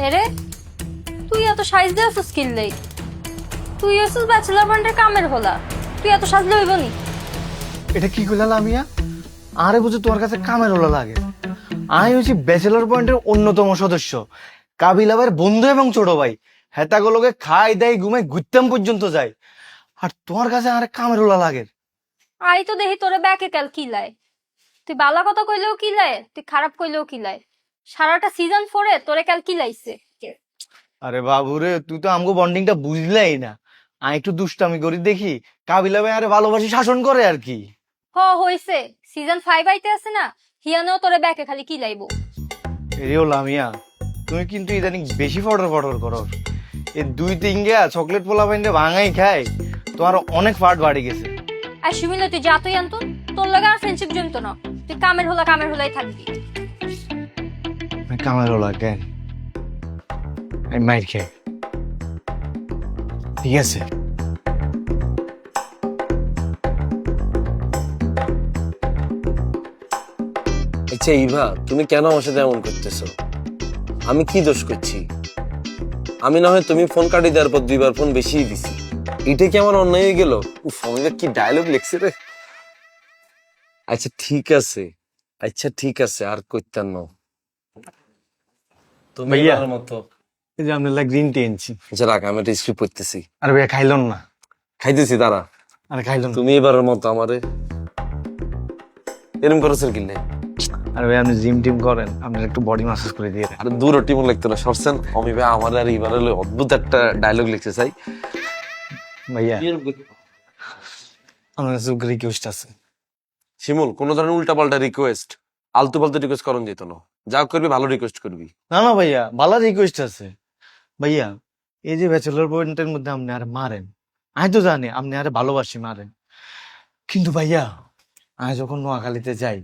এরে তুই এত সাইজ দিয়ে আসছিস কিনলেই? তুই আসছিস ব্যাচেলার পয়েন্টের কামের হলা, তুই এত সাজলে হইব নি? এটা কি কইলা লামিয়া? আরে বুঝি তোমার কাছে কামের হলো লাগে? আমি হচ্ছি ব্যাচেলর পয়েন্টের অন্যতম সদস্য, কাবিলা ভাইয়ের বন্ধু এবং ছোট ভাই। হেতাগুলোকে খাই দেয় ঘুমাই ঘুরতাম পর্যন্ত যায়, আর তোমার কাছে আরে কামের হলো লাগে? আই তো দেখি তোরে ব্যাকে কাল কিলায়। তুই বালা কথা কইলেও কিলায়, তুই খারাপ কইলেও কিলায়। সারাটা সিজন 4-এ তোরে কাল কিলাইছে। আরে বাবুরে, তুই তো আমগো বন্ডিংটা বুঝলাই না। আমি একটু দুষ্টামি করি দেখি, কাবিলা ভাই আরে ভালোবাসি শাসন করে আর কি। হইছে, সিজন 5 আইতে আছে না, হিয়ানেও তোরে ব্যাকে খালি কিলাইবো। এরিও লামিয়া, তুমি কিন্তু ইদানিং বেশি ফটর ফটর করো। এই 2-3 গা চকলেট পোলা পাইন্ডে ভাঙাই খায়, তোমার অনেক ফাট বাড়ি গেছে। আর সুমিলা তুই যা তুই আনতো, তোর লাগে আর ফ্রেন্ডশিপ জমতো না। তুই কামের হলাই থাকবি। কামের হলো কেন? আমি মাইর খাই, ঠিক আছে? আচ্ছা ইভা, তুমি কেন আমার সাথে এমন করতেছো? আমি কি দোষ করছি? আমি না হয় তুমি ফোন কাটি দেওয়ার পর 2বার ফোন বেশি দিছি, এটা কি আমার অন্যায় হয়ে গেল? উফ, আমি কি ডায়লগ লিখছি রে। আচ্ছা ঠিক আছে, আর কইতাম না। তুমি ভাইয়া। এবারের মতো এই যে আপনার গ্রিন টি এনেছি। আচ্ছা রাখ, আমি একটা স্ক্রিপ্ট পড়তেছি। আরে ভাইয়া খাইলন না। খাইতেছি দাঁড়া। আরে খাইলন। তুমি এবারের মতো আমারে এরম করেছেন কিনলে? আরে ভাই, আপনি জিম টিম করেন, আপনার একটু বডি মাসাজ করে দিয়ে দেন। আরে দূর টিমও লিখতে না সরছেন। আমি ভাই আমার আর এবার হলো অদ্ভুত একটা ডায়লগ লিখতে চাই। ভাইয়া আমার কাছে রিকোয়েস্ট আছে। শিমুল, কোন ধরনের উল্টাপাল্টা রিকোয়েস্ট, আলতু ফালতু রিকোয়েস্ট করন যেত না। যা করবি ভালো রিকোয়েস্ট করবি। না না ভাইয়া, ভালো রিকোয়েস্ট আছে। ভাইয়া, এই যে ব্যাচেলর পয়েন্টের মধ্যে আপনি আরে মারেন, আমি তো জানি আপনি আরে ভালোবাসি মারেন, কিন্তু ভাইয়া আমি যখন নোয়াখালীতে যাই,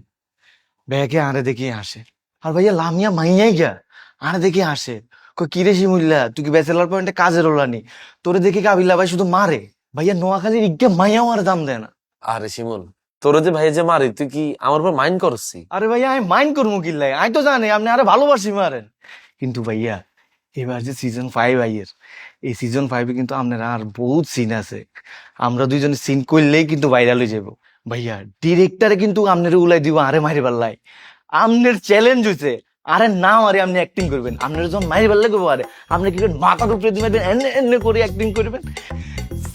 ব্যাগে আরে দেখি আসে। আর ভাইয়া লামিয়া মাইয়াই গা আরে দেখি আসে, কই কিরে শিমুল্লা, তুই কি ব্যাচেলর পয়েন্টে কাজের ওলানি? তোরে দেখি কাবিলা ভাই শুধু মারে। ভাইয়া নোয়াখালীর ইজ্ঞা মাইয়াও আর দাম দেয় না। আরে শিমুল, তোর যে ভাই যে মারি, তুই কি আমার উপর মাইন্ড করছি? আরে ভাইয়া আমি মাইন্ড করবো কিল্লাই, আমি তো জানি আপনি আরে ভালোবাসি মারেন, কিন্তু ভাইয়া এবার যে সিজন 5 আইয়ের, এই সিজন 5-এ কিন্তু আপনার আর বহুত সিন আছে। আমরা দুইজনে সিন করলেই কিন্তু ভাইরাল হয়ে যাবো। ভাইয়া ডিরেক্টরে কিন্তু আপনার উলাই দিব আরে মারি পাল্লাই। আপনার চ্যালেঞ্জ হয়েছে, আরে না মারে আপনি অ্যাক্টিং করবেন। আপনার যখন মারি পাল্লাই করবো, আরে আপনি কি করবেন, মাথার উপরে দিয়ে মারবেন, এনে এনে করে অ্যাক্টিং করবেন।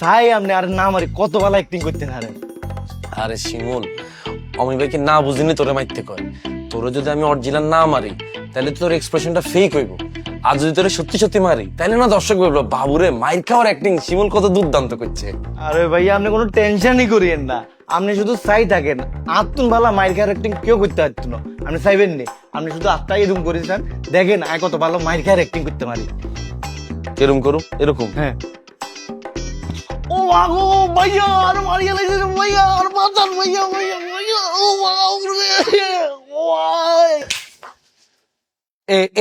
চাই আপনি আরে না মারি কত ভালো অ্যাক্টিং করতেন আরে। আরে শিমুল, আমি ভাইকে না বুঝিনি তোরে মারতে কয়। তোরে যদি আমি অরিজিনাল না মারি, তাহলে তোর এক্সপ্রেশনটা ফেক হইব। আর যদি তোরে সত্যি সত্যি মারি, তাহলে না দর্শক বলবো বাবুরে মাইর খাওয়ার অ্যাক্টিং শিমুল কত দুর্দান্ত করছে। আরে ভাইয়া আপনি কোনো টেনশনই করিয়েন না, আপনি শুধু চাই থাকেন। আত্মন ভালো মাইর খাওয়ার অ্যাক্টিং কেউ করতে পারতো না, আপনি চাইবেন নি। আপনি শুধু আত্মাই এরকম করেছেন, দেখেন আয় কত ভালো মাইর খাওয়ার অ্যাক্টিং করতে পারি। এরকম করো, এরকম। হ্যাঁ। ও আগো ভাইয়া আর মারিয়া লাগছে ভাইয়া, আর বাঁচান ভাইয়া, ভাইয়া ভাইয়া, ও বাবা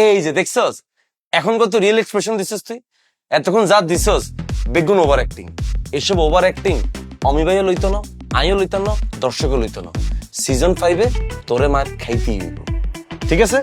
এই যে দেখছস, এখন কত রিয়েল এক্সপ্রেশন দিছস তুই। এতক্ষণ যা দিছস বেগুন ওভার অ্যাক্টিং। এসব ওভার অ্যাক্টিং অমি ভাইও লইতো না, আমিও লইতাম না, দর্শকও লইতো না। সিজন 5-এ তোরে মার খাইতেই হইব, ঠিক আছে?